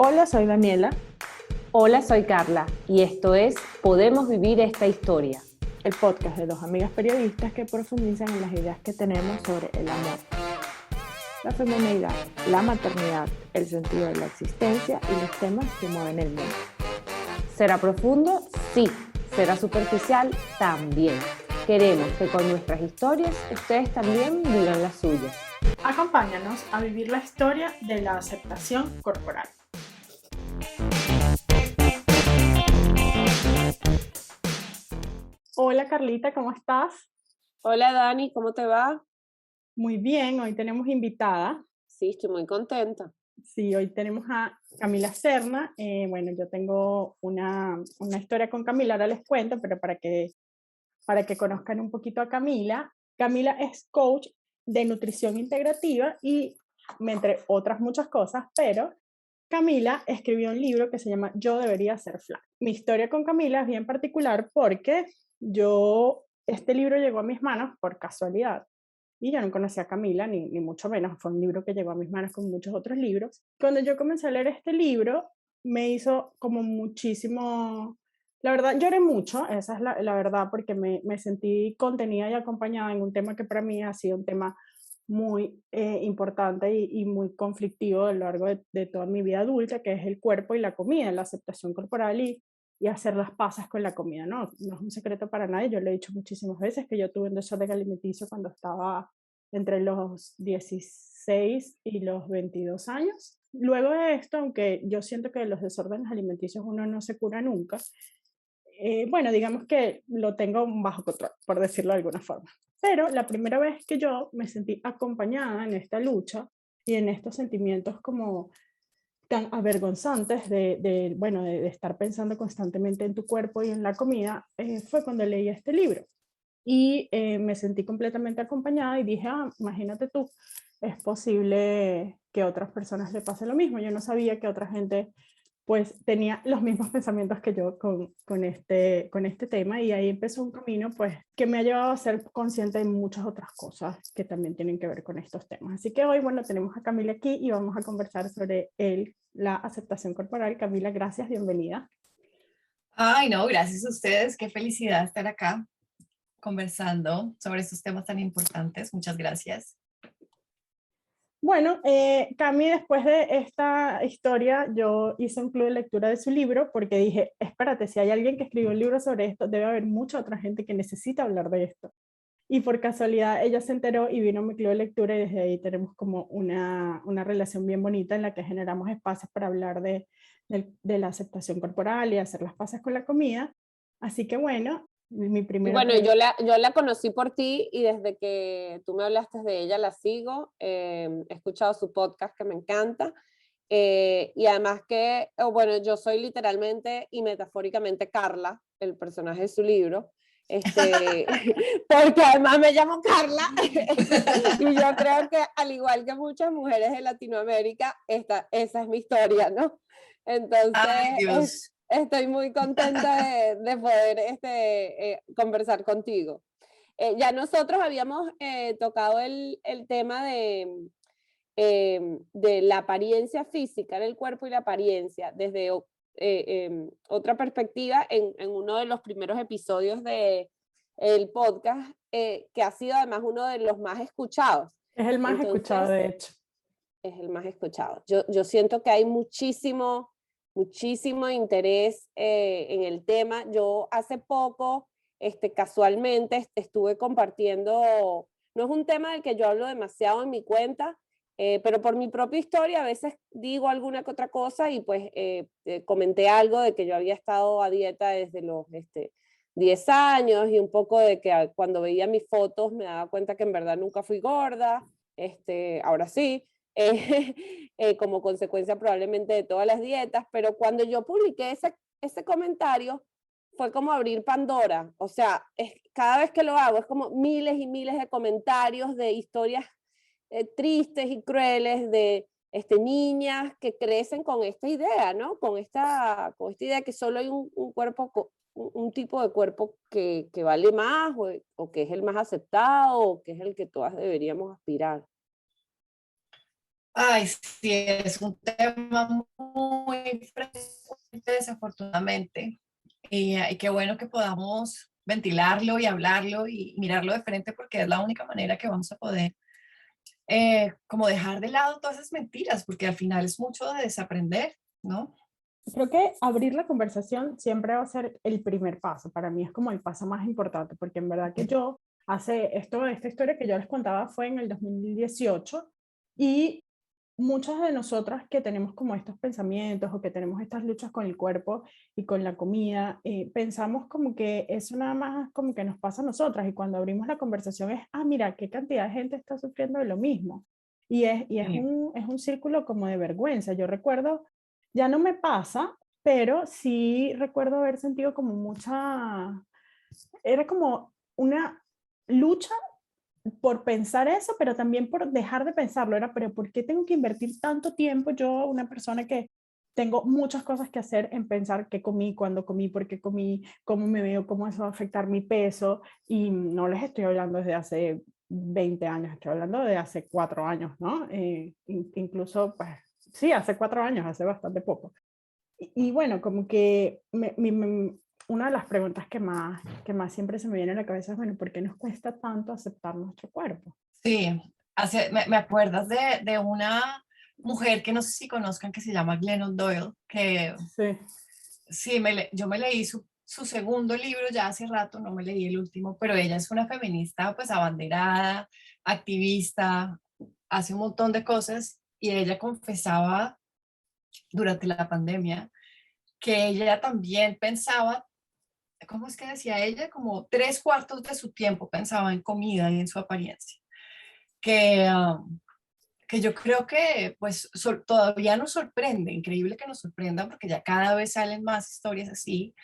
Hola, soy Daniela. Hola, soy Carla y esto es Podemos Vivir esta Historia. El podcast de dos amigas periodistas que profundizan en las ideas que tenemos sobre el amor, la feminidad, la maternidad, el sentido de la existencia y los temas que mueven el mundo. ¿Será profundo? Sí. ¿Será superficial? También. Queremos que con nuestras historias ustedes también vivan las suyas. Acompáñanos a vivir la historia de la aceptación corporal. Hola Carlita, ¿cómo estás? Hola Dani, ¿cómo te va? Muy bien, hoy tenemos invitada. Sí, estoy muy contenta. Sí, hoy tenemos a Camila Serna. Bueno, yo tengo una historia con Camila, ahora les cuento, pero para que conozcan un poquito a Camila. Camila es coach de nutrición integrativa y entre otras muchas cosas, pero Camila escribió un libro que se llama Yo debería ser flaca. Mi historia con Camila es bien particular porque este libro llegó a mis manos por casualidad y yo no conocía a Camila, ni mucho menos, fue un libro que llegó a mis manos con muchos otros libros. Cuando yo comencé a leer este libro, me hizo como muchísimo, la verdad lloré mucho, esa es la verdad, porque me sentí contenida y acompañada en un tema que para mí ha sido un tema muy importante y muy conflictivo a lo largo de toda mi vida adulta, que es el cuerpo y la comida, la aceptación corporal y hacer las paces con la comida, ¿no? No es un secreto para nadie, yo lo he dicho muchísimas veces que yo tuve un desorden alimenticio cuando estaba entre los 16 y los 22 años. Luego de esto, aunque yo siento que de los desórdenes alimenticios uno no se cura nunca, bueno, digamos que lo tengo bajo control, por decirlo de alguna forma. Pero la primera vez que yo me sentí acompañada en esta lucha y en estos sentimientos como tan avergonzantes bueno, de estar pensando constantemente en tu cuerpo y en la comida, fue cuando leí este libro. Y me sentí completamente acompañada y dije, imagínate tú, es posible que a otras personas le pase lo mismo. Yo no sabía que otra gente pues tenía los mismos pensamientos que yo con este tema y ahí empezó un camino pues que me ha llevado a ser consciente de muchas otras cosas que también tienen que ver con estos temas. Así que hoy, bueno, tenemos a Camila aquí y vamos a conversar sobre la aceptación corporal. Camila, gracias, bienvenida. Ay, no, gracias a ustedes. Qué felicidad estar acá conversando sobre estos temas tan importantes. Muchas gracias. Bueno, Cami, después de esta historia, yo hice un club de lectura de su libro porque dije, espérate, si hay alguien que escribió un libro sobre esto, debe haber mucha otra gente que necesita hablar de esto. Y por casualidad ella se enteró y vino a mi club de lectura y desde ahí tenemos como una relación bien bonita en la que generamos espacios para hablar de la aceptación corporal y hacer las paces con la comida. Así que bueno, mi primera Bueno, pregunta. yo la conocí por ti y desde que tú me hablaste de ella la sigo. He escuchado su podcast que me encanta. Y además que, bueno, yo soy literalmente y metafóricamente Carla, el personaje de su libro. Porque además me llamo Carla y yo creo que al igual que muchas mujeres de Latinoamérica, esa es mi historia, ¿no? Entonces, Ay, Dios. estoy muy contenta de poder conversar contigo. Ya nosotros habíamos tocado el tema de la apariencia física del cuerpo y la apariencia desde otra perspectiva en uno de los primeros episodios del podcast, que ha sido además uno de los más escuchados. Es el más escuchado, Entonces, de hecho. es el más escuchado. Yo siento que hay muchísimo interés en el tema. Yo hace poco, casualmente, estuve compartiendo, no es un tema del que yo hablo demasiado en mi cuenta, pero por mi propia historia a veces digo alguna que otra cosa y pues comenté algo de que yo había estado a dieta desde los 10 años y un poco de que cuando veía mis fotos me daba cuenta que en verdad nunca fui gorda, ahora sí, como consecuencia probablemente de todas las dietas, pero cuando yo publiqué ese comentario fue como abrir Pandora, o sea, cada vez que lo hago es como miles y miles de comentarios de historias tristes y crueles de niñas que crecen con esta idea, ¿no? Con esta idea que solo hay un cuerpo, un tipo de cuerpo que vale más o que es el más aceptado o que es el que todas deberíamos aspirar. Ay, sí, es un tema muy frecuente, desafortunadamente, y qué bueno que podamos ventilarlo y hablarlo y mirarlo de frente porque es la única manera que vamos a poder como dejar de lado todas esas mentiras, porque al final es mucho de desaprender, ¿no? Creo que abrir la conversación siempre va a ser el primer paso. Para mí es como el paso más importante, porque en verdad que yo esta historia que yo les contaba fue en el 2018 y muchas de nosotras que tenemos como estos pensamientos o que tenemos estas luchas con el cuerpo y con la comida, pensamos como que eso nada más como que nos pasa a nosotras y cuando abrimos la conversación es, ah, mira, qué cantidad de gente está sufriendo de lo mismo. Sí. Es un círculo como de vergüenza. Yo recuerdo, ya no me pasa, pero sí recuerdo haber sentido como mucha, era como una lucha por pensar eso, pero también por dejar de pensarlo. Era, pero ¿por qué tengo que invertir tanto tiempo yo, una persona que tengo muchas cosas que hacer en pensar qué comí, cuándo comí, por qué comí, cómo me veo, cómo eso va a afectar mi peso? Y no les estoy hablando desde hace 20 años, estoy hablando de hace 4 años, ¿no? Incluso, pues, sí, hace 4 años, hace bastante poco. Y bueno, como que una de las preguntas que más siempre se me viene a la cabeza es, bueno, ¿por qué nos cuesta tanto aceptar nuestro cuerpo? Sí, me acuerdas de una mujer que no sé si conozcan que se llama Glennon Doyle, que Sí, sí, yo me leí su segundo libro ya hace rato, no me leí el último, pero ella es una feminista pues abanderada, activista, hace un montón de cosas y ella confesaba durante la pandemia que ella también pensaba, ¿cómo es que decía ella? Como 3/4 de su tiempo pensaba en comida y en su apariencia. Que, que yo creo que pues todavía nos sorprende, increíble que nos sorprenda porque ya cada vez salen más historias así,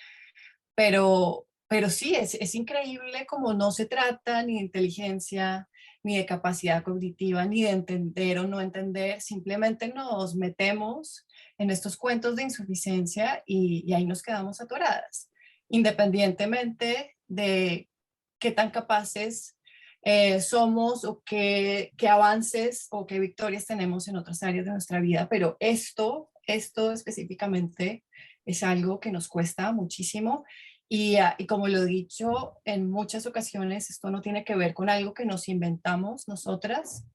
pero sí, es increíble como no se trata ni de inteligencia, ni de capacidad cognitiva, ni de entender o no entender, simplemente nos metemos en estos cuentos de insuficiencia y ahí nos quedamos atoradas, independientemente de qué tan capaces somos o qué avances o qué victorias tenemos en otras áreas de nuestra vida, pero esto específicamente es algo que nos cuesta muchísimo y como lo he dicho en muchas ocasiones, esto no tiene que ver con algo que nos inventamos nosotras,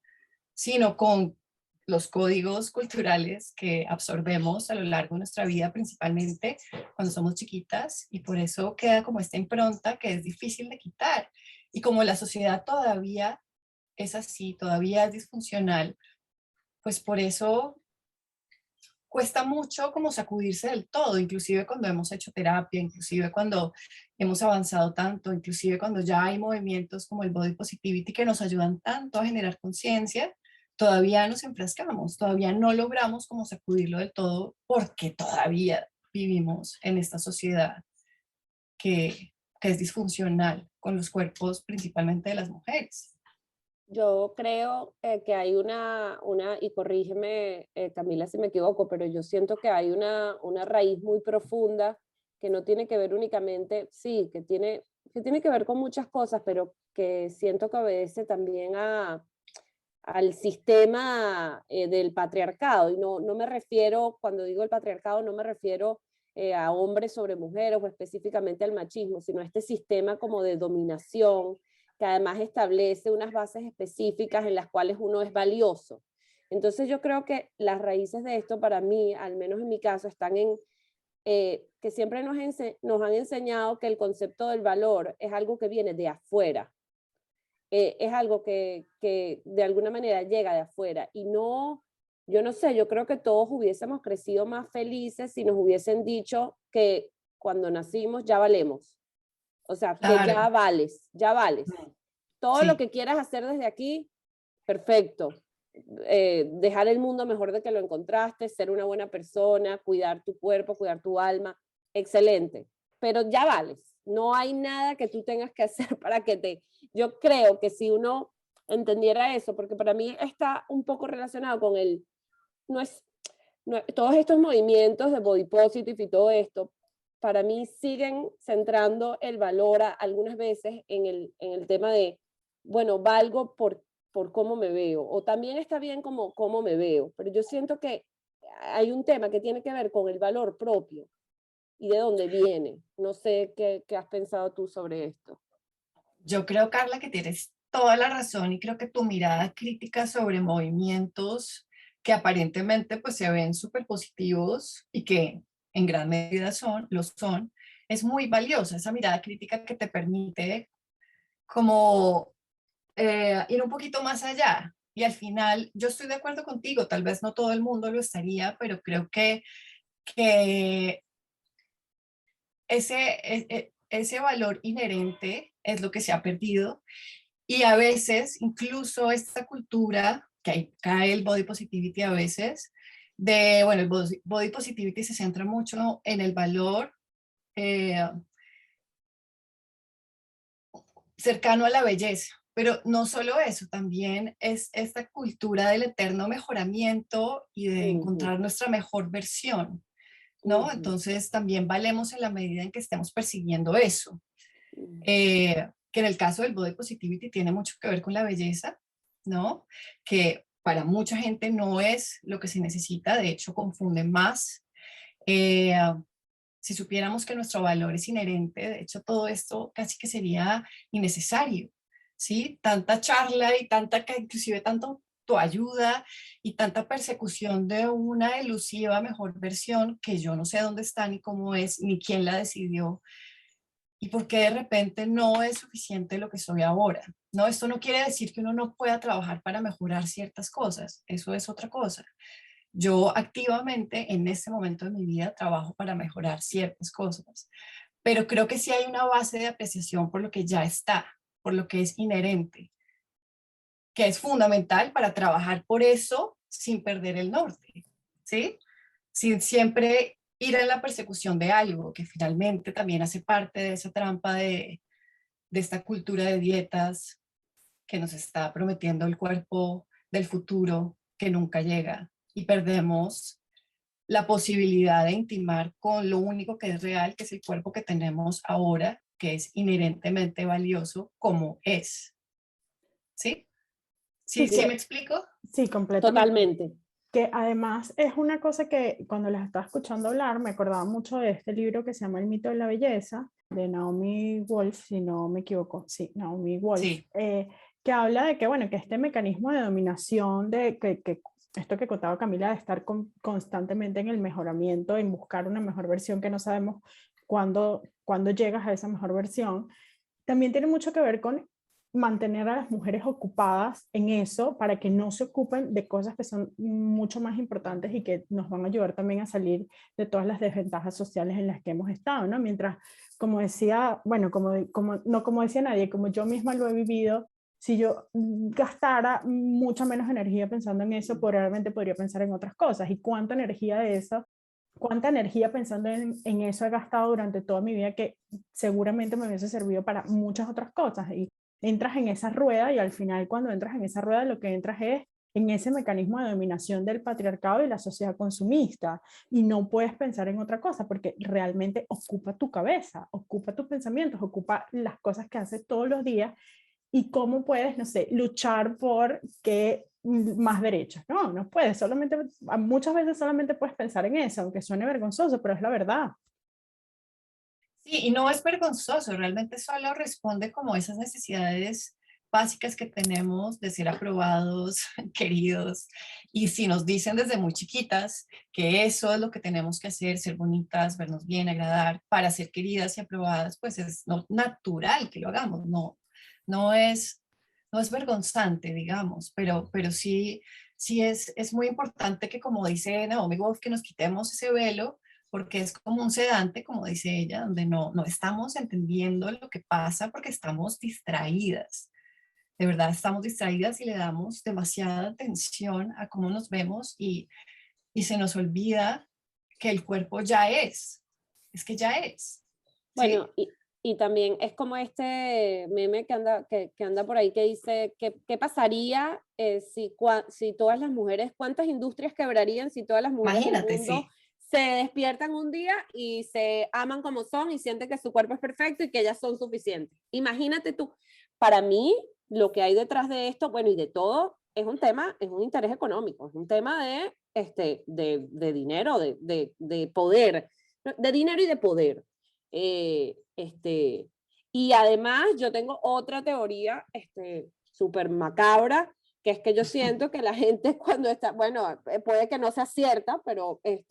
sino con los códigos culturales que absorbemos a lo largo de nuestra vida, principalmente cuando somos chiquitas, y por eso queda como esta impronta que es difícil de quitar. Y como la sociedad todavía es así, todavía es disfuncional, pues por eso cuesta mucho como sacudirse del todo, inclusive cuando hemos hecho terapia, inclusive cuando hemos avanzado tanto, inclusive cuando ya hay movimientos como el body positivity que nos ayudan tanto a generar conciencia, todavía nos enfrascamos, todavía no logramos como sacudirlo del todo porque todavía vivimos en esta sociedad que es disfuncional con los cuerpos principalmente de las mujeres. Yo creo que hay y corrígeme, Camila, si me equivoco, pero yo siento que hay una raíz muy profunda que no tiene que ver únicamente, sí, que tiene que ver con muchas cosas, pero que siento que obedece también al sistema del patriarcado. Y no me refiero, cuando digo el patriarcado, no me refiero a hombres sobre mujeres o específicamente al machismo, sino a este sistema como de dominación que además establece unas bases específicas en las cuales uno es valioso. Entonces yo creo que las raíces de esto para mí, al menos en mi caso, están en que siempre nos han enseñado que el concepto del valor es algo que viene de afuera, es algo que de alguna manera llega de afuera y no, yo no sé, yo creo que todos hubiésemos crecido más felices si nos hubiesen dicho que cuando nacimos ya valemos, o sea, que Claro, ya vales. Todo lo sí. que quieras hacer desde aquí, perfecto. Dejar el mundo mejor de que lo encontraste, ser una buena persona, cuidar tu cuerpo, cuidar tu alma, excelente. Pero ya vales. No hay nada que tú tengas que hacer para que te... Yo creo que si uno entendiera eso, porque para mí está un poco relacionado con el... No es, todos estos movimientos de body positive y todo esto, para mí siguen centrando el valor algunas veces en el tema de, bueno, valgo por cómo me veo, o también está bien como cómo me veo, pero yo siento que hay un tema que tiene que ver con el valor propio y de dónde viene. No sé qué has pensado tú sobre esto. Yo creo, Carla, que tienes toda la razón y creo que tu mirada crítica sobre movimientos que aparentemente pues se ven súper positivos y que en gran medida lo son, es muy valiosa. Esa mirada crítica que te permite como ir un poquito más allá. Y al final, yo estoy de acuerdo contigo, tal vez no todo el mundo lo estaría, pero creo que ese valor inherente es lo que se ha perdido. Y a veces, incluso esta cultura, que ahí cae el body positivity a veces, bueno, el body positivity se centra mucho en el valor eh, cercano a la belleza. Pero no solo eso, también es esta cultura del eterno mejoramiento y de encontrar nuestra mejor versión, ¿no? Entonces también valemos en la medida en que estemos persiguiendo eso. Que en el caso del body positivity tiene mucho que ver con la belleza, ¿no? Que para mucha gente no es lo que se necesita, de hecho confunde más. Eh, si supiéramos que nuestro valor es inherente, de hecho todo esto casi que sería innecesario, ¿sí? Tanta charla y inclusive tanto tu ayuda y tanta persecución de una elusiva mejor versión que yo no sé dónde está ni cómo es, ni quién la decidió, y por qué de repente no es suficiente lo que soy ahora. No, esto no quiere decir que uno no pueda trabajar para mejorar ciertas cosas, eso es otra cosa. Yo activamente en este momento de mi vida trabajo para mejorar ciertas cosas, pero creo que sí hay una base de apreciación por lo que ya está, por lo que es inherente, que es fundamental para trabajar por eso sin perder el norte, ¿sí? Sin siempre ir en la persecución de algo, que finalmente también hace parte de esa trampa de esta cultura de dietas que nos está prometiendo el cuerpo del futuro que nunca llega y perdemos la posibilidad de intimar con lo único que es real, que es el cuerpo que tenemos ahora, que es inherentemente valioso como es. ¿Sí? ¿Sí, Sí, sí me explico? sí, completamente. Totalmente. Que además es una cosa que cuando las estaba escuchando hablar me acordaba mucho de este libro que se llama El mito de la belleza, de Naomi Wolf, si no me equivoco, sí, Naomi Wolf, Sí. que habla de que, bueno, que este mecanismo de dominación, que esto que contaba Camila, de estar constantemente en el mejoramiento, en buscar una mejor versión que no sabemos cuándo llegas a esa mejor versión, también tiene mucho que ver con mantener a las mujeres ocupadas en eso para que no se ocupen de cosas que son mucho más importantes y que nos van a ayudar también a salir de todas las desventajas sociales en las que hemos estado, ¿no? Mientras, como decía, bueno, no como decía nadie, como yo misma lo he vivido, si yo gastara mucha menos energía pensando en eso, probablemente podría pensar en otras cosas. ¿Y cuánta energía pensando en eso he gastado durante toda mi vida que seguramente me hubiese servido para muchas otras cosas? Y entras en esa rueda y al final cuando entras en esa rueda lo que entras es en ese mecanismo de dominación del patriarcado y la sociedad consumista y no puedes pensar en otra cosa porque realmente ocupa tu cabeza, ocupa tus pensamientos, ocupa las cosas que haces todos los días y cómo puedes, no sé, luchar por que más derechos. No, no puedes, muchas veces solamente puedes pensar en eso, aunque suene vergonzoso, pero es la verdad. Sí, y no es vergonzoso, realmente solo responde como esas necesidades básicas que tenemos de ser aprobados, queridos. Y si nos dicen desde muy chiquitas que eso es lo que tenemos que hacer, ser bonitas, vernos bien, agradar, para ser queridas y aprobadas, pues es natural que lo hagamos, no es, no es vergonzante, digamos, pero sí es muy importante que, como dice Naomi Wolf, que nos quitemos ese velo porque es como un sedante, como dice ella, donde no estamos entendiendo lo que pasa porque estamos distraídas. De verdad, estamos distraídas y le damos demasiada atención a cómo nos vemos y se nos olvida que el cuerpo ya es que ya es. ¿Sí? Bueno, y también es como este meme que anda por ahí que dice, ¿qué pasaría si todas las mujeres, cuántas industrias quebrarían si todas las mujeres del Imagínate, mundo sí. se despiertan un día y se aman como son y sienten que su cuerpo es perfecto y que ellas son suficientes? Imagínate tú, para mí lo que hay detrás de esto, bueno, y de todo, es un tema, es un interés económico, es un tema de de dinero, de poder, de dinero y de poder. Y además yo tengo otra teoría súper macabra, que es que yo siento que la gente cuando está, bueno, puede que no sea cierta, pero que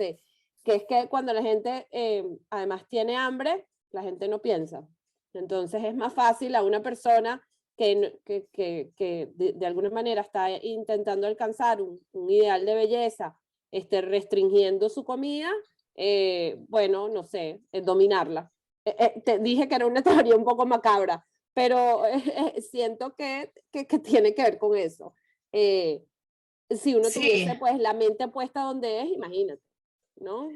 es que cuando la gente además tiene hambre, la gente no piensa. Entonces es más fácil a una persona que de alguna manera está intentando alcanzar un ideal de belleza, restringiendo su comida, bueno, no sé, dominarla. Te dije que era una teoría un poco macabra, pero siento que tiene que ver con eso. Si uno Sí, tuviese pues la mente puesta donde es, imagínate, ¿no?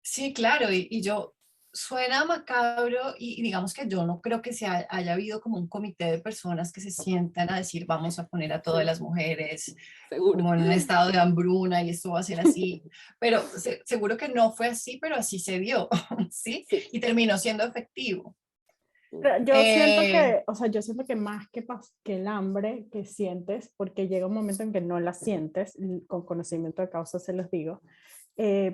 sí, claro, y yo, suena macabro y digamos que yo no creo que haya habido como un comité de personas que se sientan a decir vamos a poner a todas las mujeres Seguro. como en un estado de hambruna y esto va a ser así, pero seguro que no fue así, pero así se dio, ¿sí? Sí. Y terminó siendo efectivo. Pero yo siento Eh, que, o sea, yo siento que más que el hambre que sientes, porque llega un momento en que no la sientes, con conocimiento de causa se los digo,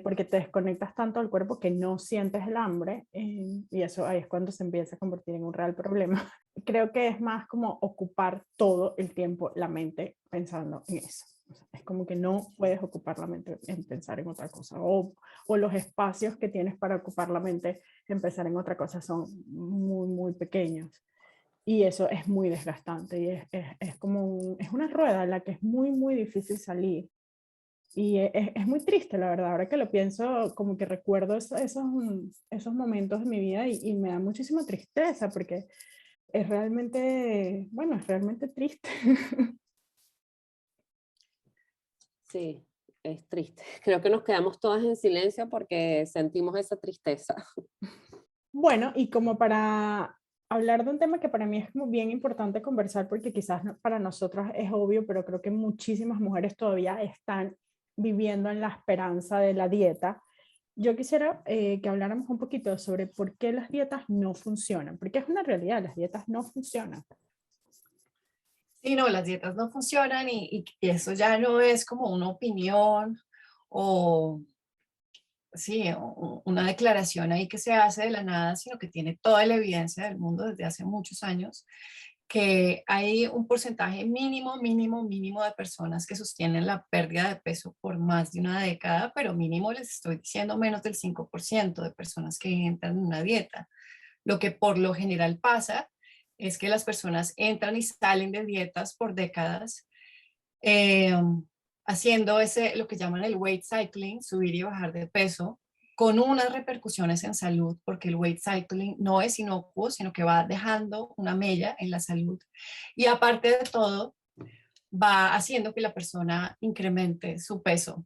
porque te desconectas tanto del cuerpo que no sientes el hambre, y eso ahí es cuando se empieza a convertir en un real problema. Creo que es más como ocupar todo el tiempo la mente pensando en eso. O sea, es como que no puedes ocupar la mente en pensar en otra cosa, o los espacios que tienes para ocupar la mente en pensar en otra cosa son muy, muy pequeños. Y eso es muy desgastante y es como es una rueda en la que es muy, muy difícil salir. Y es muy triste, la verdad. Ahora que lo pienso, como que recuerdo esos momentos de mi vida y me da muchísima tristeza porque es realmente, bueno, es realmente triste. Sí, es triste. Creo que nos quedamos todas en silencio porque sentimos esa tristeza. Bueno, y como para hablar de un tema que para mí es como bien importante conversar, porque quizás para nosotras es obvio, pero creo que muchísimas mujeres todavía están viviendo en la esperanza de la dieta. Yo quisiera que habláramos un poquito sobre por qué las dietas no funcionan, porque es una realidad, las dietas no funcionan. sí, no, las dietas no funcionan y eso ya no es como una opinión o sí, una declaración ahí que se hace de la nada, sino que tiene toda la evidencia del mundo desde hace muchos años, que hay un porcentaje mínimo, mínimo, mínimo de personas que sostienen la pérdida de peso por más de una década, pero mínimo les estoy diciendo menos del 5% de personas que entran en una dieta. Lo que por lo general pasa es que las personas entran y salen de dietas por décadas, eh, haciendo lo que llaman el weight cycling, subir y bajar de peso, con unas repercusiones en salud, porque el weight cycling no es inocuo, sino que va dejando una mella en la salud. Y aparte de todo, va haciendo que la persona incremente su peso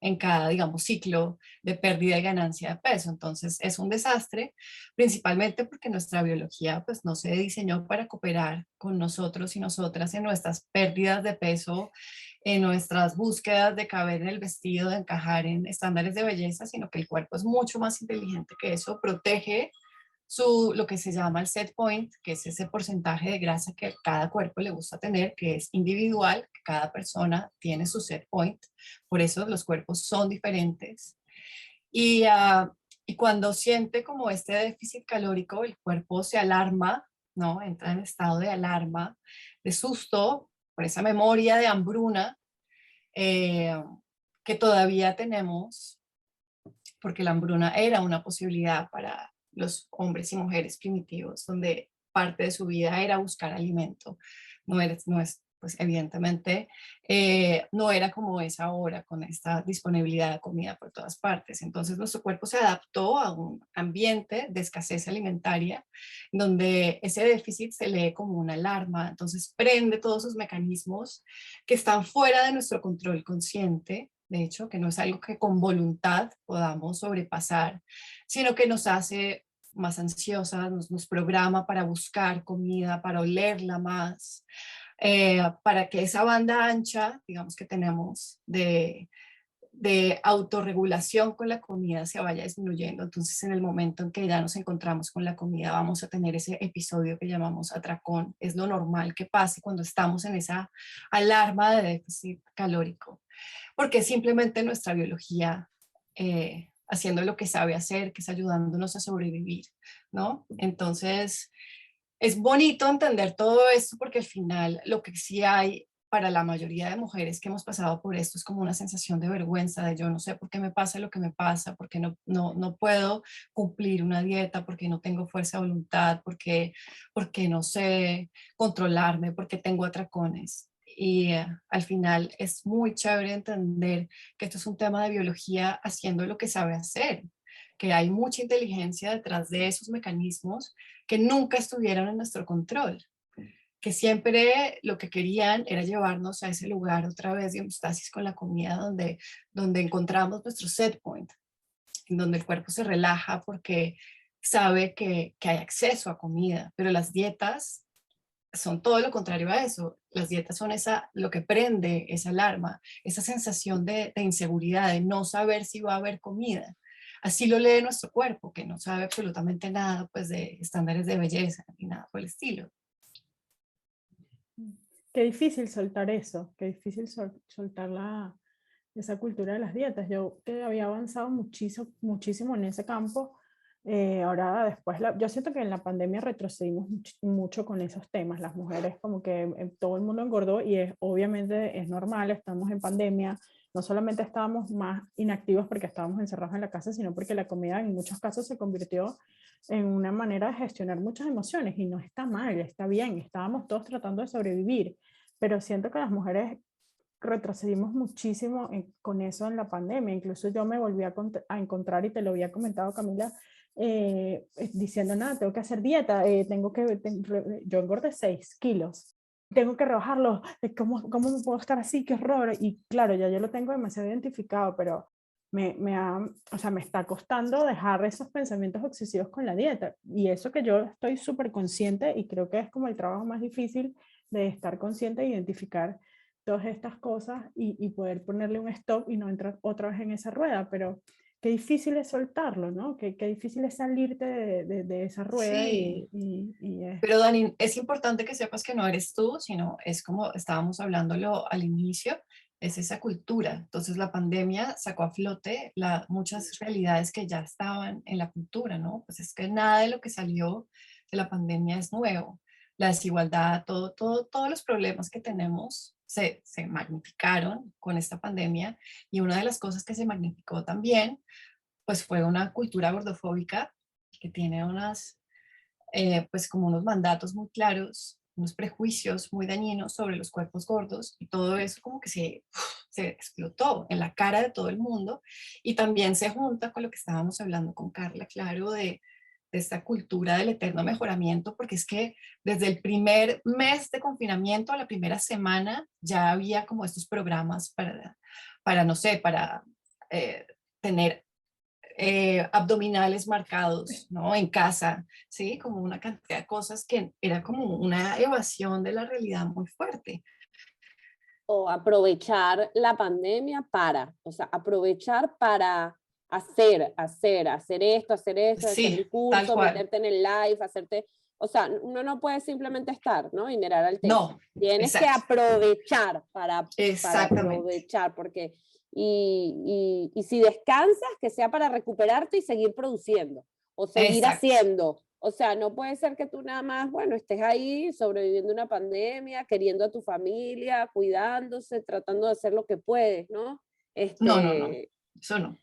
en cada, digamos, ciclo de pérdida y ganancia de peso. Entonces es un desastre, principalmente porque nuestra biología pues no se diseñó para cooperar con nosotros y nosotras en nuestras pérdidas de peso, en nuestras búsquedas de caber en el vestido, de encajar en estándares de belleza, sino que el cuerpo es mucho más inteligente que eso, protege lo que se llama el set point, que es ese porcentaje de grasa que cada cuerpo le gusta tener, que es individual, que cada persona tiene su set point, por eso los cuerpos son diferentes. Y, y cuando siente como este déficit calórico, el cuerpo se alarma, ¿no? Entra en estado de alarma, de susto, por esa memoria de hambruna eh, que todavía tenemos, porque la hambruna era una posibilidad para los hombres y mujeres primitivos, donde parte de su vida era buscar alimento. Pues evidentemente, no era como es ahora, con esta disponibilidad de comida por todas partes. Entonces, nuestro cuerpo se adaptó a un ambiente de escasez alimentaria, donde ese déficit se lee como una alarma, entonces prende todos sus mecanismos que están fuera de nuestro control consciente, de hecho, que no es algo que con voluntad podamos sobrepasar, sino que nos hace más ansiosas, nos programa para buscar comida, para olerla más, para que esa banda ancha, digamos que tenemos de autorregulación con la comida se vaya disminuyendo. Entonces, en el momento en que ya nos encontramos con la comida, vamos a tener ese episodio que llamamos atracón. Es lo normal que pase cuando estamos en esa alarma de déficit calórico. porque es simplemente nuestra biología haciendo lo que sabe hacer, que es ayudándonos a sobrevivir, ¿no? Entonces, es bonito entender todo esto porque al final lo que sí hay para la mayoría de mujeres que hemos pasado por esto es como una sensación de vergüenza, de yo no sé por qué me pasa lo que me pasa, porque no puedo cumplir una dieta, porque no tengo fuerza de voluntad, porque no sé controlarme, porque tengo atracones. Y al final es muy chévere entender que esto es un tema de biología haciendo lo que sabe hacer, que hay mucha inteligencia detrás de esos mecanismos que nunca estuvieron en nuestro control, que siempre lo que querían era llevarnos a ese lugar otra vez de homeostasis con la comida donde encontramos nuestro set point, en donde el cuerpo se relaja porque sabe que hay acceso a comida, pero las dietas son todo lo contrario a eso. Las dietas son lo que prende esa alarma, esa sensación de inseguridad, de no saber si va a haber comida. Así lo lee nuestro cuerpo, que no sabe absolutamente nada pues, de estándares de belleza ni nada por el estilo. Qué difícil soltar eso, qué difícil soltar esa cultura de las dietas. Yo que había avanzado muchísimo, muchísimo en ese campo, ahora después, yo siento que en la pandemia retrocedimos mucho con esos temas. Las mujeres como que todo el mundo engordó y obviamente es normal, estamos en pandemia. No solamente estábamos más inactivos porque estábamos encerrados en la casa, sino porque la comida en muchos casos se convirtió en una manera de gestionar muchas emociones y no está mal, está bien, estábamos todos tratando de sobrevivir, pero siento que las mujeres retrocedimos muchísimo con eso en la pandemia. Incluso yo me volví a encontrar, y te lo había comentado Camila, diciendo, nada, tengo que hacer dieta, yo engordé 6 kilos, tengo que rebajarlo, ¿cómo me puedo estar así? ¡Qué horror! Y claro, ya yo lo tengo demasiado identificado, pero o sea, me está costando dejar esos pensamientos obsesivos con la dieta. Y eso que yo estoy súper consciente, y creo que es como el trabajo más difícil, de estar consciente e identificar todas estas cosas y poder ponerle un stop y no entrar otra vez en esa rueda. Pero qué difícil es soltarlo, ¿no? Qué difícil es salirte de esa rueda. Sí. Y Pero Dani, es importante que sepas que no eres tú, sino es como estábamos hablándolo al inicio, es esa cultura. Entonces la pandemia sacó a flote muchas realidades que ya estaban en la cultura, ¿no? Pues es que nada de lo que salió de la pandemia es nuevo. La desigualdad, todos los problemas que tenemos se magnificaron con esta pandemia, y una de las cosas que se magnificó también, pues fue una cultura gordofóbica que tiene pues como unos mandatos muy claros, unos prejuicios muy dañinos sobre los cuerpos gordos, y todo eso como que se explotó en la cara de todo el mundo, y también se junta con lo que estábamos hablando con Carla, claro, de esta cultura del eterno mejoramiento, porque es que desde el primer mes de confinamiento, a la primera semana, ya había como estos programas no sé, para tener abdominales marcados, ¿no? En casa, ¿sí? Como una cantidad de cosas que era como una evasión de la realidad muy fuerte. O aprovechar la pandemia o sea, aprovechar para hacer esto, hacer Sí, el tal curso, cual. meterte en el live, o sea, uno no puede simplemente estar, ¿no? Y mirar al techo. No, Tienes que exacto. aprovechar para Exactamente. aprovechar, porque, y si descansas, que sea para recuperarte y seguir produciendo, o seguir Exacto. haciendo. O sea, no puede ser que tú nada más, bueno, estés ahí sobreviviendo una pandemia, queriendo a tu familia, cuidándose, tratando de hacer lo que puedes, ¿no? No, eso no.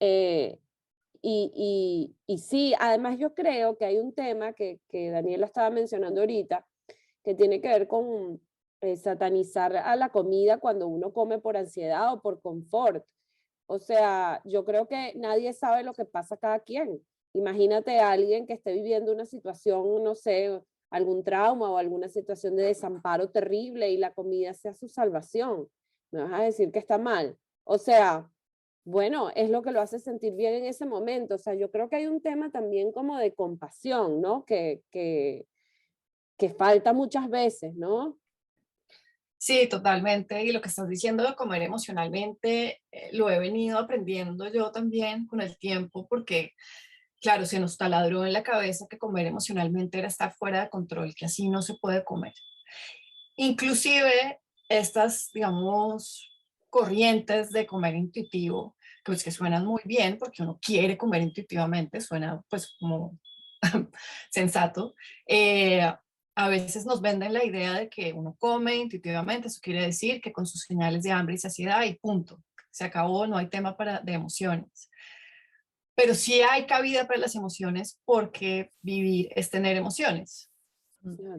Eh, y sí, además yo creo que hay un tema que Daniela estaba mencionando ahorita, que tiene que ver con satanizar a la comida cuando uno come por ansiedad o por confort. O sea, yo creo que nadie sabe lo que pasa a cada quien. Imagínate a alguien que esté viviendo una situación, no sé, algún trauma o alguna situación de desamparo terrible y la comida sea su salvación. ¿Me vas a decir que está mal? O sea, bueno, es lo que lo hace sentir bien en ese momento. O sea, yo creo que hay un tema también como de compasión, ¿no? Que falta muchas veces, ¿no? Sí, totalmente. Y lo que estás diciendo de comer emocionalmente, lo he venido aprendiendo yo también con el tiempo, porque, claro, se nos taladró en la cabeza que comer emocionalmente era estar fuera de control, que así no se puede comer. Inclusive estas, digamos, corrientes de comer intuitivo, pues que suenan muy bien porque uno quiere comer intuitivamente, suena pues como sensato. A veces nos venden la idea de que uno come intuitivamente, eso quiere decir que con sus señales de hambre y saciedad y punto, se acabó, no hay tema de emociones. Pero sí hay cabida para las emociones porque vivir es tener emociones.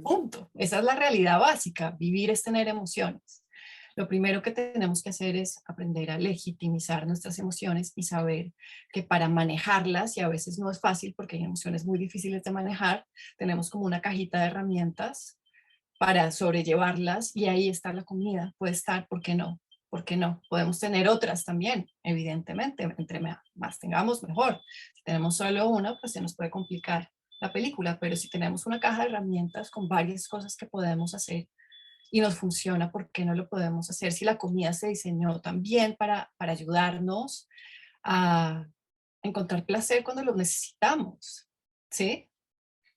Punto. Esa es la realidad básica. Vivir es tener emociones. Lo primero que tenemos que hacer es aprender a legitimizar nuestras emociones y saber que para manejarlas, y a veces no es fácil porque hay emociones muy difíciles de manejar, tenemos como una cajita de herramientas para sobrellevarlas y ahí está la comida. Puede estar, ¿por qué no? ¿Por qué no? Podemos tener otras también, evidentemente. Entre más tengamos, mejor. Si tenemos solo una, pues se nos puede complicar la película, pero si tenemos una caja de herramientas con varias cosas que podemos hacer y nos funciona, ¿por qué no lo podemos hacer? Si la comida se diseñó también para ayudarnos a encontrar placer cuando lo necesitamos, ¿sí?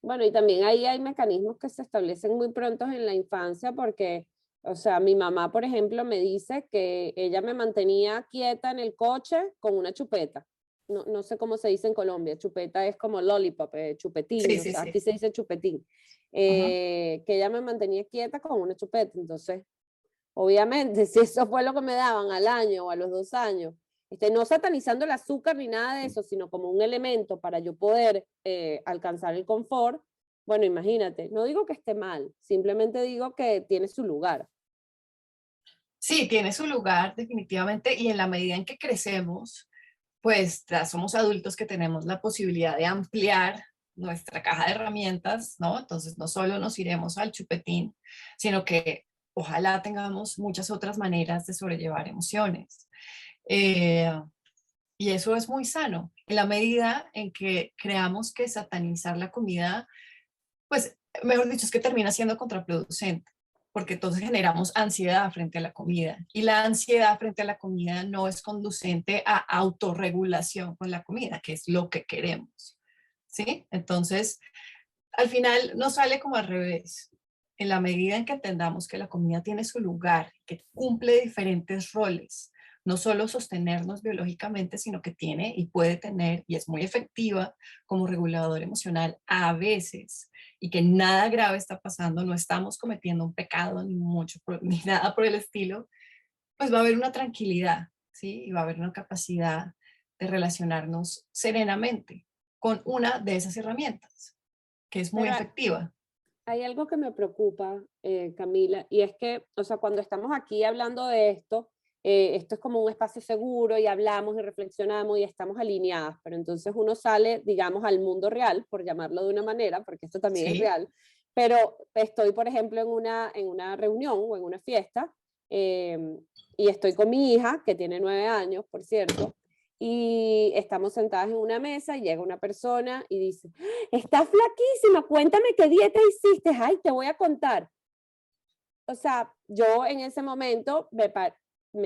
Bueno, y también ahí hay mecanismos que se establecen muy pronto en la infancia porque, o sea, mi mamá, por ejemplo, me dice que ella me mantenía quieta en el coche con una chupeta. No sé cómo se dice en Colombia, chupeta es como lollipop, chupetín, Sí, o sí, sea, sí. aquí se dice chupetín. Ajá. Que ella me mantenía quieta con una chupeta, entonces obviamente, si eso fue lo que me daban al año o a los 2 años, no satanizando el azúcar ni nada de eso, sino como un elemento para yo poder alcanzar el confort, bueno, imagínate, no digo que esté mal, simplemente digo que tiene su lugar. Sí, tiene su lugar definitivamente y en la medida en que crecemos, pues ya somos adultos que tenemos la posibilidad de ampliar nuestra caja de herramientas, ¿no? Entonces no solo nos iremos al chupetín, sino que ojalá tengamos muchas otras maneras de sobrellevar emociones. Eh, y eso es muy sano. En la medida en que creamos que satanizar la comida, pues, mejor dicho, es que termina siendo contraproducente, porque entonces generamos ansiedad frente a la comida y la ansiedad frente a la comida no es conducente a autorregulación con la comida, que es lo que queremos, ¿sí? Entonces, al final nos sale como al revés. En la medida en que entendamos que la comida tiene su lugar, que cumple diferentes roles, no solo sostenernos biológicamente, sino que tiene y puede tener, y es muy efectiva como regulador emocional a veces, y que nada grave está pasando, no estamos cometiendo un pecado ni mucho, ni nada por el estilo, pues va a haber una tranquilidad, ¿sí? Y va a haber una capacidad de relacionarnos serenamente con una de esas herramientas, que es muy Pero efectiva. hay algo que me preocupa, Camila, y es que, o sea, cuando estamos aquí hablando de esto es como un espacio seguro y hablamos y reflexionamos y estamos alineadas, pero entonces uno sale, digamos, al mundo real, por llamarlo de una manera, porque esto también es Sí, real, pero estoy, por ejemplo, en una reunión o en una fiesta eh, y estoy con mi hija, que tiene 9 años, por cierto, y estamos sentadas en una mesa y llega una persona y dice, estás flaquísima, cuéntame qué dieta hiciste, ay, te voy a contar. O sea, yo en ese momento me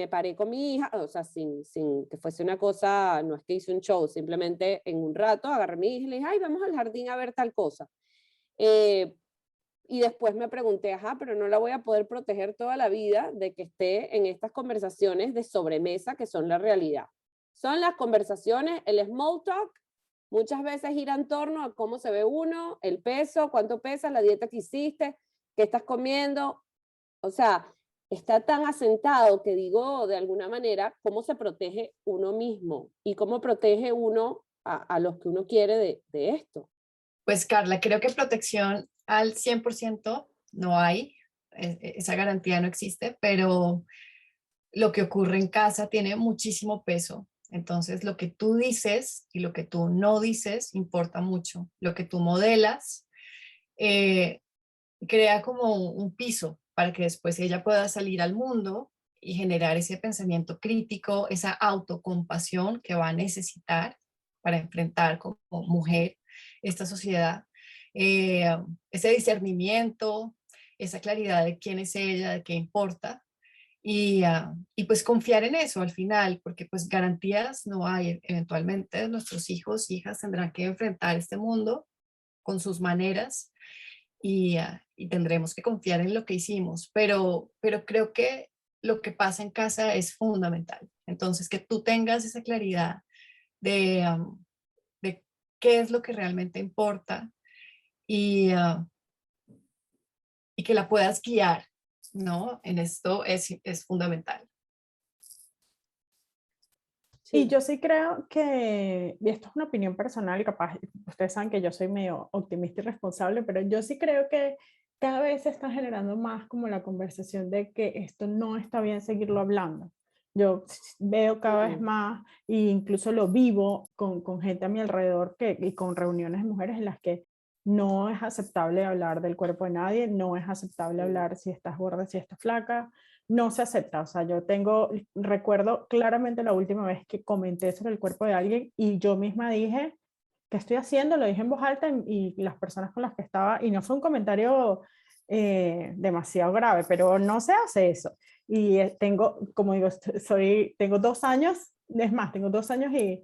paré con mi hija, o sea, sin que fuese una cosa, no es que hice un show, simplemente en un rato agarré a mi hija y le dije, ay, vamos al jardín a ver tal cosa. Eh, y después me pregunté, ajá, pero no la voy a poder proteger toda la vida de que esté en estas conversaciones de sobremesa que son la realidad. Son las conversaciones, el small talk, muchas veces gira en torno a cómo se ve uno, el peso, cuánto pesas, la dieta que hiciste, qué estás comiendo. O sea, está tan asentado que digo de alguna manera cómo se protege uno mismo y cómo protege uno a los que uno quiere de esto. pues Carla, creo que protección al 100% no hay, esa garantía no existe, pero lo que ocurre en casa tiene muchísimo peso. Entonces, lo que tú dices y lo que tú no dices importa mucho. Lo que tú modelas eh, crea como un piso para que después ella pueda salir al mundo y generar ese pensamiento crítico, esa autocompasión que va a necesitar para enfrentar como mujer esta sociedad, eh, ese discernimiento, esa claridad de quién es ella, de qué importa, y pues confiar en eso al final, porque pues garantías no hay. Eventualmente nuestros hijos, hijas tendrán que enfrentar este mundo con sus maneras y tendremos que confiar en lo que hicimos, pero creo que lo que pasa en casa es fundamental. Entonces, que tú tengas esa claridad de qué es lo que realmente importa y que la puedas guiar, ¿no? En esto es fundamental. Y Sí. yo sí creo que, y esto es una opinión personal y capaz, ustedes saben que yo soy medio optimista y responsable, pero yo sí creo que cada vez se está generando más como la conversación de que esto no está bien seguirlo hablando. Yo veo cada vez más, e incluso lo vivo con gente a mi alrededor y con reuniones de mujeres en las que no es aceptable hablar del cuerpo de nadie, no es aceptable hablar si estás gorda, si estás flaca, no se acepta. O sea, recuerdo claramente la última vez que comenté sobre el cuerpo de alguien y yo misma dije, ¿qué estoy haciendo? Lo dije en voz alta y las personas con las que estaba, y no fue un comentario demasiado grave, pero no se hace eso. Y tengo, como digo, tengo 2 años, es más, tengo 2 años y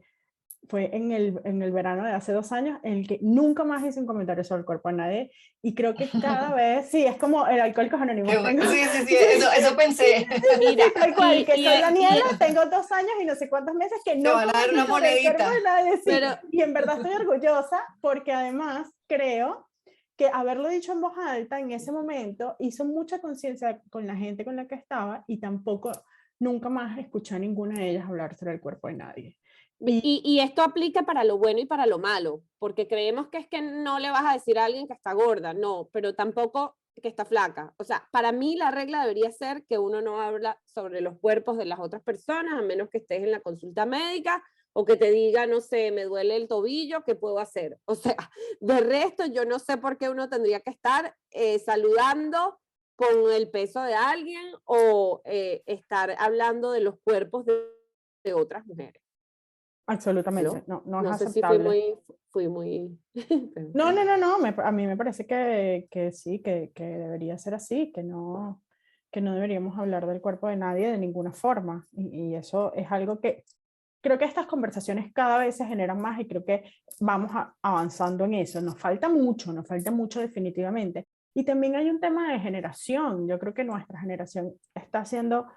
fue en el verano de hace 2 años en el que nunca más hice un comentario sobre el cuerpo de nadie y creo que cada vez, sí, es como el Alcohólicos Anónimos. Sí, eso pensé. Mira, tal cual, que soy Daniela, y- tengo 2 años y no sé cuántos meses que Te nunca van a más dar hice una sobre el cuerpo monedita. de nadie, sí. Pero, Y en verdad estoy orgullosa porque además creo que haberlo dicho en voz alta en ese momento hizo mucha conciencia con la gente con la que estaba y tampoco nunca más escuché a ninguna de ellas hablar sobre el cuerpo de nadie. y esto aplica para lo bueno y para lo malo, porque creemos que es que no le vas a decir a alguien que está gorda, no, pero tampoco que está flaca. O sea, para mí la regla debería ser que uno no habla sobre los cuerpos de las otras personas, a menos que estés en la consulta médica o que te diga, no sé, me duele el tobillo, ¿qué puedo hacer? O sea, de resto yo no sé por qué uno tendría que estar saludando con el peso de alguien o estar hablando de los cuerpos de otras mujeres. Absolutamente, ¿No? no es No sé si fui aceptable. muy... No, a mí me parece que sí, que debería ser así, que no deberíamos hablar del cuerpo de nadie de ninguna forma. Y eso es algo que creo que estas conversaciones cada vez se generan más y creo que vamos avanzando en eso. Nos falta mucho definitivamente. Y también hay un tema de generación. Yo creo que nuestra generación está haciendo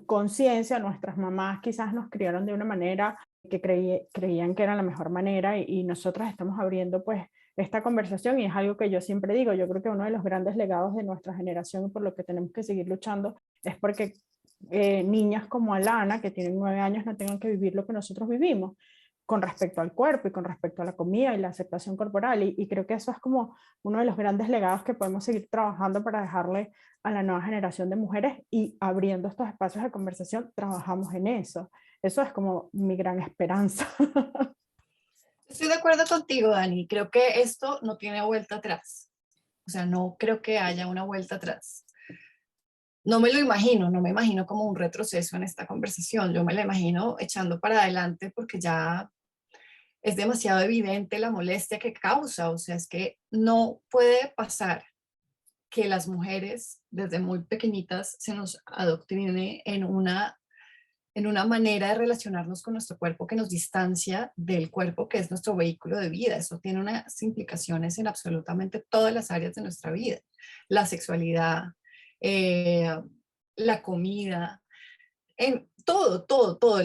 conciencia, nuestras mamás quizás nos criaron de una manera que creían que era la mejor manera y nosotros estamos abriendo pues esta conversación y es algo que yo siempre digo, yo creo que uno de los grandes legados de nuestra generación y por lo que tenemos que seguir luchando es porque niñas como Alana, que tienen 9 años, no tengan que vivir lo que nosotros vivimos con respecto al cuerpo y con respecto a la comida y la aceptación corporal y creo que eso es como uno de los grandes legados que podemos seguir trabajando para dejarle a la nueva generación de mujeres y abriendo estos espacios de conversación, trabajamos en eso. Eso es como mi gran esperanza. Estoy de acuerdo contigo, Dani. Creo que esto no tiene vuelta atrás. O sea, no creo que haya una vuelta atrás. No me lo imagino, no me imagino como un retroceso en esta conversación. Yo me la imagino echando para adelante porque ya es demasiado evidente la molestia que causa. O sea, es que no puede pasar que las mujeres desde muy pequeñitas se nos adoctrine en una manera de relacionarnos con nuestro cuerpo que nos distancia del cuerpo que es nuestro vehículo de vida. Eso tiene unas implicaciones en absolutamente todas las áreas de nuestra vida. La sexualidad, eh, la comida, en todo,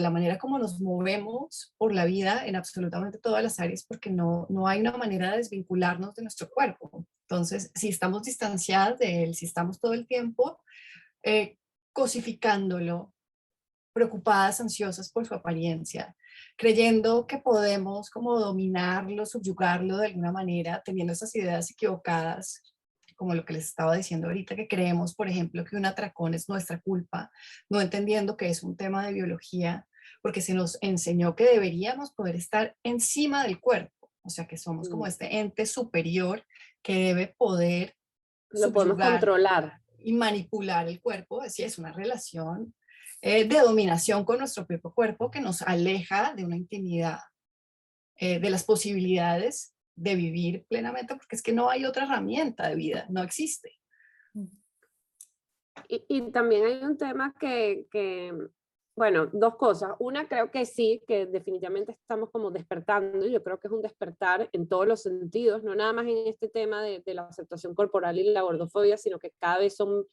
la manera como nos movemos por la vida en absolutamente todas las áreas, porque no hay una manera de desvincularnos de nuestro cuerpo. Entonces, si estamos distanciadas de él, si estamos todo el tiempo cosificándolo, preocupadas, ansiosas por su apariencia, creyendo que podemos como dominarlo, subyugarlo de alguna manera, teniendo esas ideas equivocadas, como lo que les estaba diciendo ahorita, que creemos, por ejemplo, que un atracón es nuestra culpa, no entendiendo que es un tema de biología, porque se nos enseñó que deberíamos poder estar encima del cuerpo, o sea, que somos como este ente superior que debe poder Lo podemos subyugar controlar. y manipular el cuerpo, es decir, es una relación de dominación con nuestro propio cuerpo que nos aleja de una intimidad, de las posibilidades de vivir plenamente, porque es que no hay otra herramienta de vida, no existe. Y también hay un tema bueno, dos cosas. Una, creo que sí, que definitivamente estamos como despertando. Yo creo que es un despertar en todos los sentidos, no nada más en este tema de la aceptación corporal y la gordofobia, sino que cada vez son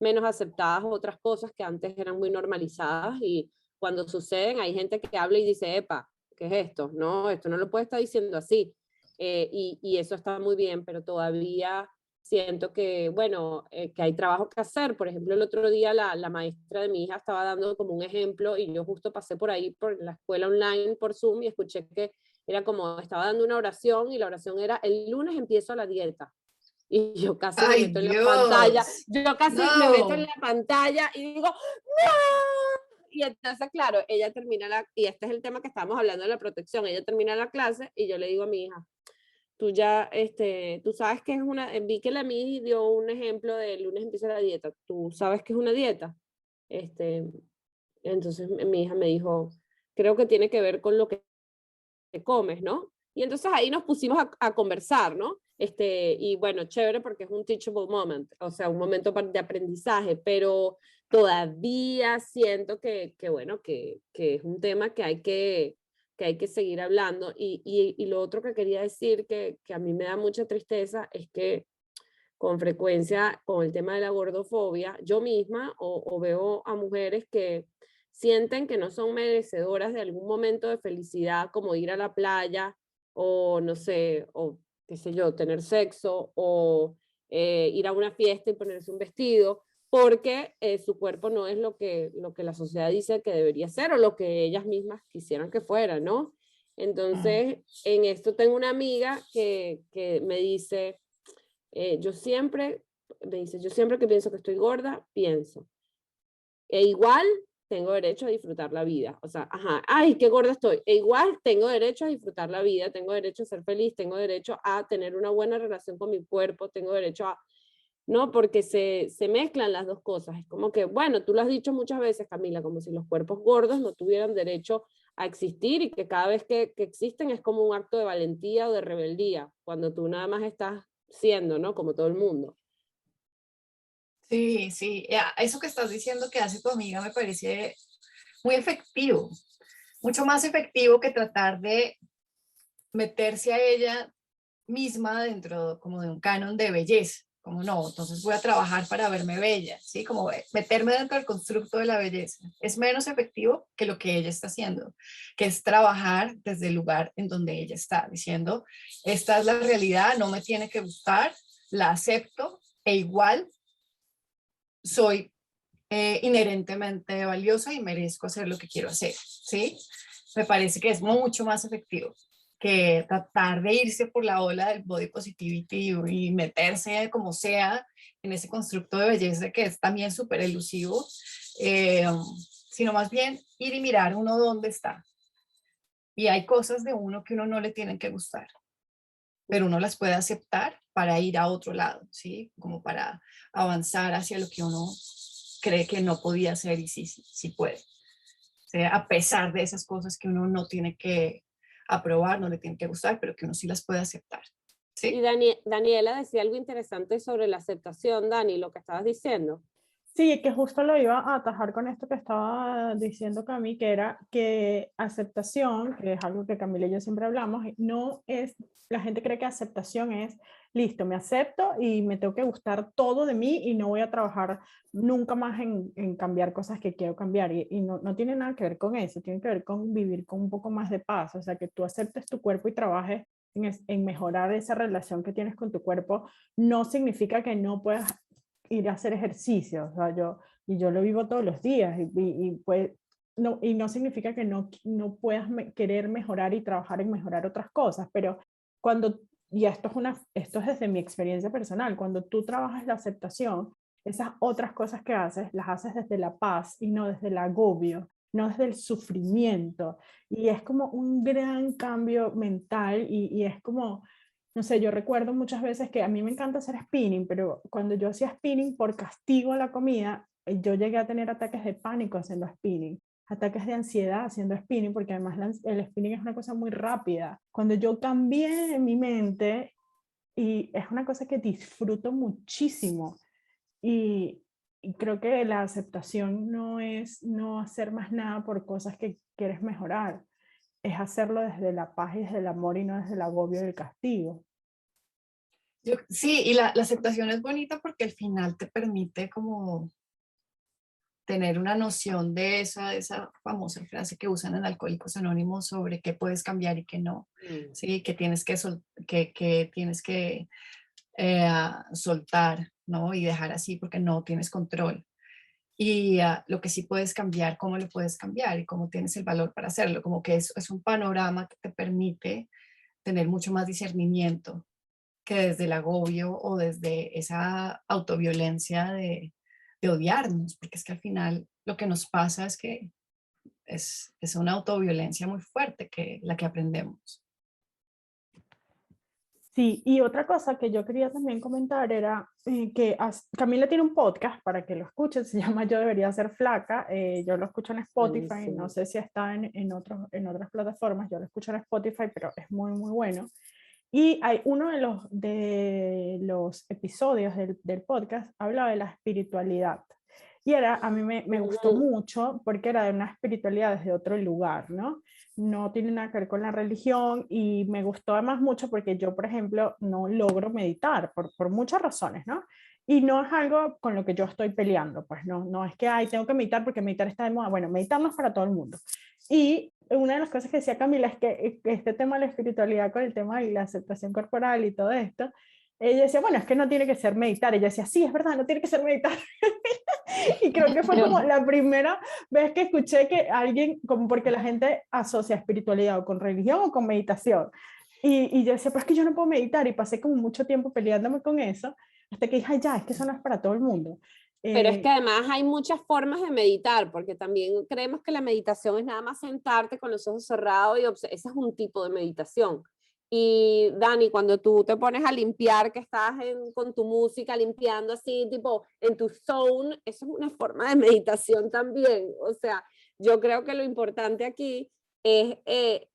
menos aceptadas otras cosas que antes eran muy normalizadas, y cuando suceden hay gente que habla y dice, epa, ¿qué es esto? No, esto no lo puede estar diciendo así. Y eso está muy bien, pero todavía siento que, bueno, que hay trabajo que hacer. Por ejemplo, el otro día la maestra de mi hija estaba dando como un ejemplo y yo justo pasé por ahí, por la escuela online, por Zoom, y escuché que era como, estaba dando una oración y la oración era, el lunes empiezo la dieta. Y yo casi me Ay, meto en la pantalla, Dios. yo casi me meto en No. la pantalla y digo, ¡no! Y entonces, claro, ella termina y este es el tema que estábamos hablando de la protección, ella termina la clase y yo le digo a mi hija, tú ya, tú sabes que es vi que la Midi dio un ejemplo de lunes empieza la dieta, tú sabes que es una dieta. Este, entonces mi hija me dijo, creo que tiene que ver con lo que comes, ¿no? Y entonces ahí nos pusimos a conversar, ¿no? Y bueno, chévere porque es un teachable moment, o sea, un momento de aprendizaje, pero todavía siento bueno, que es un tema que hay que seguir hablando. Y lo otro que quería decir que a mí me da mucha tristeza es que con frecuencia con el tema de la gordofobia, yo misma o veo a mujeres que sienten que no son merecedoras de algún momento de felicidad, como ir a la playa o no sé, o qué sé yo, tener sexo o ir a una fiesta y ponerse un vestido, porque su cuerpo no es lo que la sociedad dice que debería ser o lo que ellas mismas quisieran que fuera, ¿no? Entonces, en esto tengo una amiga que me dice, yo siempre, me dice, yo siempre que pienso que estoy gorda, pienso, e igual tengo derecho a disfrutar la vida. O sea, ajá, ay, qué gorda estoy. E igual tengo derecho a disfrutar la vida, tengo derecho a ser feliz, tengo derecho a tener una buena relación con mi cuerpo, tengo derecho a, no, porque se mezclan las dos cosas. Es como que, bueno, tú lo has dicho muchas veces, Camila, como si los cuerpos gordos no tuvieran derecho a existir y que cada vez que existen es como un acto de valentía o de rebeldía, cuando tú nada más estás siendo, ¿no? Como todo el mundo. Sí, sí, eso que estás diciendo que hace tu amiga me parece muy efectivo, mucho más efectivo que tratar de meterse a ella misma dentro como de un canon de belleza, como no, entonces voy a trabajar para verme bella, ¿sí? Como meterme dentro del constructo de la belleza. Es menos efectivo que lo que ella está haciendo, que es trabajar desde el lugar en donde ella está, diciendo, esta es la realidad, no me tiene que gustar, la acepto e igual soy inherentemente valiosa y merezco hacer lo que quiero hacer, ¿sí? Me parece que es mucho más efectivo que tratar de irse por la ola del body positivity y meterse como sea en ese constructo de belleza que es también súper elusivo, eh, sino más bien ir y mirar uno dónde está. Y hay cosas de uno que uno no le tienen que gustar, pero uno las puede aceptar para ir a otro lado, ¿sí? Como para avanzar hacia lo que uno cree que no podía hacer y sí, sí, sí puede. O sea, a pesar de esas cosas que uno no tiene que aprobar, no le tiene que gustar, pero que uno sí las puede aceptar. Y ¿Sí? Daniela decía algo interesante sobre la aceptación, Dani, lo que estabas diciendo. Sí, que justo lo iba a atajar con esto que estaba diciendo Cami, que era que aceptación, que es algo que Camila y yo siempre hablamos, no es, la gente cree que aceptación es, listo, me acepto y me tengo que gustar todo de mí y no voy a trabajar nunca más en cambiar cosas que quiero cambiar. Y no, no tiene nada que ver con eso, tiene que ver con vivir con un poco más de paz, o sea, que tú aceptes tu cuerpo y trabajes en mejorar esa relación que tienes con tu cuerpo, no significa que no puedas ir a hacer ejercicio, o sea, yo lo vivo todos los días pues, no, y no significa que no puedas querer mejorar y trabajar en mejorar otras cosas, pero cuando, y esto es desde mi experiencia personal, cuando tú trabajas la aceptación, esas otras cosas que haces, las haces desde la paz y no desde el agobio, no desde el sufrimiento, y es como un gran cambio mental y es como no sé, yo recuerdo muchas veces que a mí me encanta hacer spinning, pero cuando yo hacía spinning por castigo a la comida, yo llegué a tener ataques de pánico haciendo spinning, ataques de ansiedad haciendo spinning, porque además el spinning es una cosa muy rápida. Cuando yo cambié en mi mente, y es una cosa que disfruto muchísimo, y, y creo que la aceptación no es no hacer más nada por cosas que quieres mejorar, es hacerlo desde la paz y desde el amor y no desde el agobio y el castigo. Sí, y la aceptación es bonita porque al final te permite como tener una noción de esa famosa frase que usan en Alcohólicos Anónimos sobre qué puedes cambiar y qué no, ¿sí? Que tienes que tienes que soltar, ¿no? Y dejar así porque no tienes control. Y lo que sí puedes cambiar, cómo lo puedes cambiar y cómo tienes el valor para hacerlo. Como que es un panorama que te permite tener mucho más discernimiento que desde el agobio o desde esa autoviolencia de odiarnos, porque es que al final lo que nos pasa es que es una autoviolencia muy fuerte que la que aprendemos. Sí, y otra cosa que yo quería también comentar era que Camila tiene un podcast para que lo escuchen, se llama Yo debería ser flaca, yo lo escucho en Spotify, no Buenísimo. sé si está en otras plataformas, yo lo escucho en Spotify, pero es muy, muy bueno. Y hay uno de los episodios del podcast, habla de la espiritualidad. Y a mí me gustó Ujú. mucho porque era de una espiritualidad desde otro lugar, ¿no? No tiene nada que ver con la religión y me gustó además mucho porque yo, por ejemplo, no logro meditar por muchas razones, ¿no? Y no es algo con lo que yo estoy peleando, pues no es que, ay, tengo que meditar porque meditar está de moda. Bueno, meditar no es para todo el mundo. Y una de las cosas que decía Camila es que este tema de la espiritualidad con el tema de la aceptación corporal y todo esto, ella decía, bueno, es que no tiene que ser meditar. Ella decía, sí, es verdad, no tiene que ser meditar. Y creo que fue como Pero, la primera vez que escuché que alguien, como porque la gente asocia espiritualidad o con religión o con meditación. Y yo decía, pero es que yo no puedo meditar y pasé como mucho tiempo peleándome con eso, hasta que dije, ay, ya, es que eso no es para todo el mundo. Pero es que Eh, además hay muchas formas de meditar, porque también creemos que la meditación es nada más sentarte con los ojos cerrados y ese es un tipo de meditación. Y Dani, cuando tú te pones a limpiar, que estás con tu música limpiando así, tipo en tu zone, eso es una forma de meditación también. O sea, yo creo que lo importante aquí es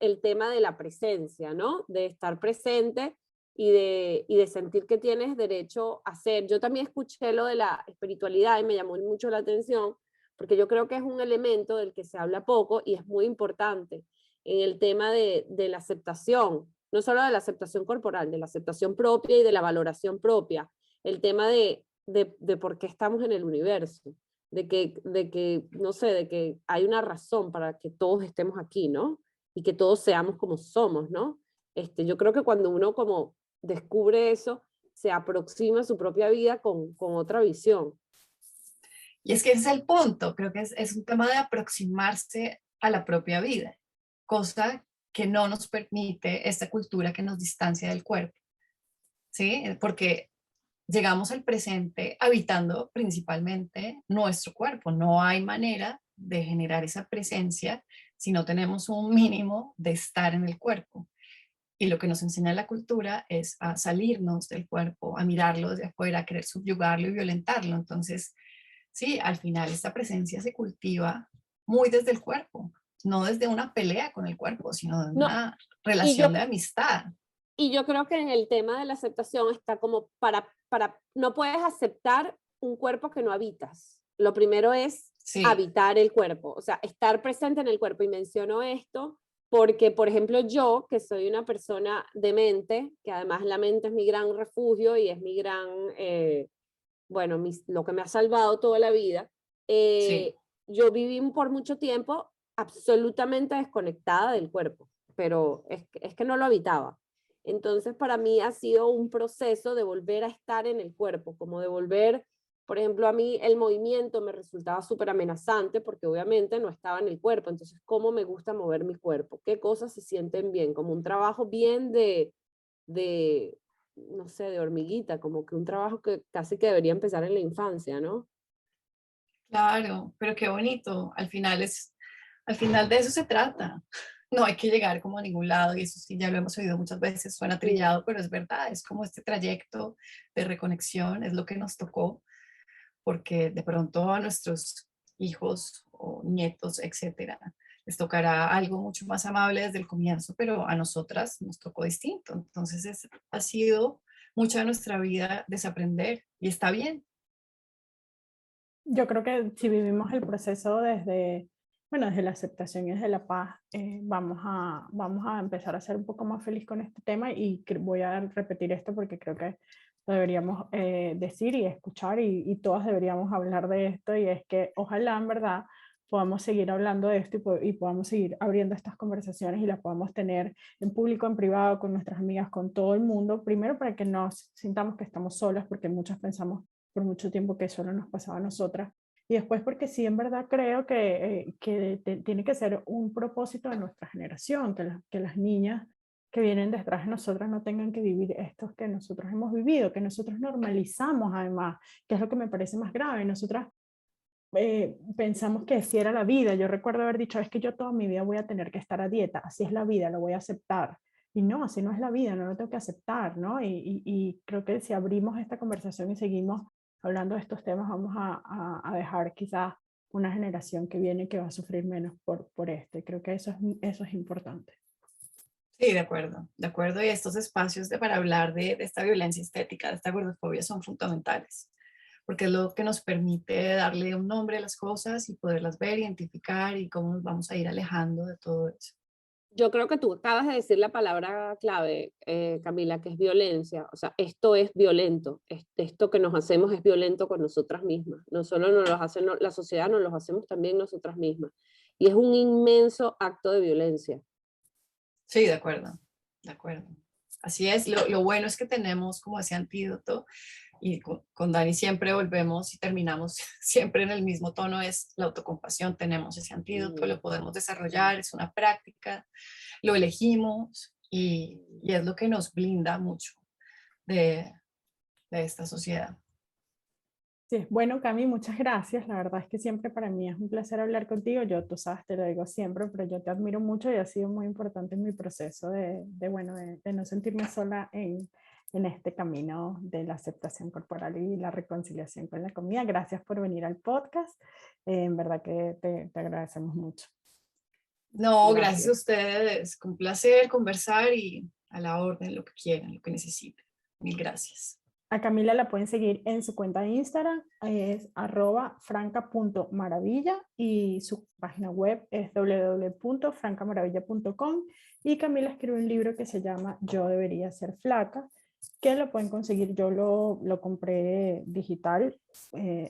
el tema de la presencia, ¿no? De estar presente y de sentir que tienes derecho a ser. Yo también escuché lo de la espiritualidad y me llamó mucho la atención, porque yo creo que es un elemento del que se habla poco y es muy importante en el tema de la aceptación, no solo de la aceptación corporal, de la aceptación propia y de la valoración propia, el tema de por qué estamos en el universo, no sé, de que hay una razón para que todos estemos aquí, ¿no? Y que todos seamos como somos, ¿no? Yo creo que cuando uno como descubre eso, se aproxima a su propia vida con otra visión. y es que ese es el punto, creo que es un tema de aproximarse a la propia vida, cosa que no nos permite esta cultura que nos distancia del cuerpo, ¿sí? Porque llegamos al presente habitando principalmente nuestro cuerpo. No hay manera de generar esa presencia si no tenemos un mínimo de estar en el cuerpo. Y lo que nos enseña la cultura es a salirnos del cuerpo, a mirarlo desde afuera, a querer subyugarlo y violentarlo. Entonces, sí, al final esta presencia se cultiva muy desde el cuerpo, no desde una pelea con el cuerpo, sino de No, una y relación yo, de amistad. y yo creo que en el tema de la aceptación está como no puedes aceptar un cuerpo que no habitas. Lo primero es Sí, habitar el cuerpo, o sea, estar presente en el cuerpo. Y menciono esto porque, por ejemplo, yo, que soy una persona de mente, que además la mente es mi gran refugio y es mi gran, bueno, lo que me ha salvado toda la vida, sí. yo viví por mucho tiempo absolutamente desconectada del cuerpo, pero es que no lo habitaba. Entonces, para mí ha sido un proceso de volver a estar en el cuerpo, como de volver, por ejemplo, a mí el movimiento me resultaba súper amenazante porque obviamente no estaba en el cuerpo. Entonces, ¿cómo me gusta mover mi cuerpo? ¿Qué cosas se sienten bien? Como un trabajo bien de no sé, de hormiguita, como que un trabajo que casi que debería empezar en la infancia, ¿no? Claro, pero qué bonito. Al final de eso se trata. No hay que llegar como a ningún lado y eso sí, ya lo hemos oído muchas veces, suena Sí. trillado, pero es verdad, es como este trayecto de reconexión, es lo que nos tocó, porque de pronto a nuestros hijos o nietos, etcétera, les tocará algo mucho más amable desde el comienzo, pero a nosotras nos tocó distinto. Entonces ha sido mucha de nuestra vida desaprender y está bien. yo creo que si vivimos el proceso bueno, desde la aceptación y desde la paz, vamos a empezar a ser un poco más feliz con este tema y voy a repetir esto porque creo que lo deberíamos decir y escuchar y todas deberíamos hablar de esto y es que ojalá en verdad podamos seguir hablando de esto y podamos seguir abriendo estas conversaciones y las podamos tener en público, en privado, con nuestras amigas, con todo el mundo, primero para que no sintamos que estamos solas, porque muchas pensamos por mucho tiempo que solo nos pasaba a nosotras, y después porque sí, en verdad creo que tiene que ser un propósito de nuestra generación, que las niñas que vienen detrás de nosotras no tengan que vivir estos que nosotros hemos vivido, que nosotros normalizamos además, que es lo que me parece más grave. Nosotras pensamos que así era la vida. Yo recuerdo haber dicho, es que yo toda mi vida voy a tener que estar a dieta, así es la vida, lo voy a aceptar. Y no, así no es la vida, no lo tengo que aceptar, ¿no? Y creo que si abrimos esta conversación y seguimos hablando de estos temas, vamos a dejar quizás una generación que viene que va a sufrir menos por esto. Y creo que eso es importante. Sí, de acuerdo. Y estos espacios para hablar de esta violencia estética, de esta gordofobia, son fundamentales, porque es lo que nos permite darle un nombre a las cosas y poderlas ver, identificar y cómo nos vamos a ir alejando de todo eso. Yo creo que tú acabas de decir la palabra clave, Camila, que es violencia. O sea, esto es violento. Esto que nos hacemos es violento con nosotras mismas. No solo nos los hace la sociedad, nos los hacemos también nosotras mismas. Y es un inmenso acto de violencia. Sí, de acuerdo, de acuerdo. Así es, lo bueno es que tenemos como ese antídoto y con Dani siempre volvemos y terminamos siempre en el mismo tono, es la autocompasión, tenemos ese antídoto, lo podemos desarrollar, es una práctica, lo elegimos y es lo que nos blinda mucho de esta sociedad. Sí, bueno, Cami, muchas gracias. La verdad es que siempre para mí es un placer hablar contigo. Yo, tú sabes, te lo digo siempre, pero yo te admiro mucho y ha sido muy importante en mi proceso de no sentirme sola en este camino de la aceptación corporal y la reconciliación con la comida. Gracias por venir al podcast. En verdad que te agradecemos mucho. No, gracias a ustedes. Un placer conversar y a la orden, lo que quieran, lo que necesiten. Mil gracias. A Camila la pueden seguir en su cuenta de Instagram, es @franca.maravilla y su página web es www.francamaravilla.com y Camila escribe un libro que se llama Yo debería ser flaca, que lo pueden conseguir, yo lo compré digital,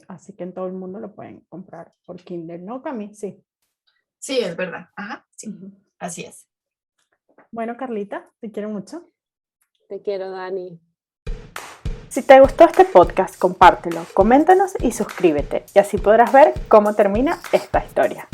así que en todo el mundo lo pueden comprar por Kindle, ¿no, Cami? Sí. Sí, es verdad. Ajá, sí, así es. Bueno, Carlita, te quiero mucho. Te quiero, Dani. Si te gustó este podcast, compártelo, coméntanos y suscríbete, y así podrás ver cómo termina esta historia.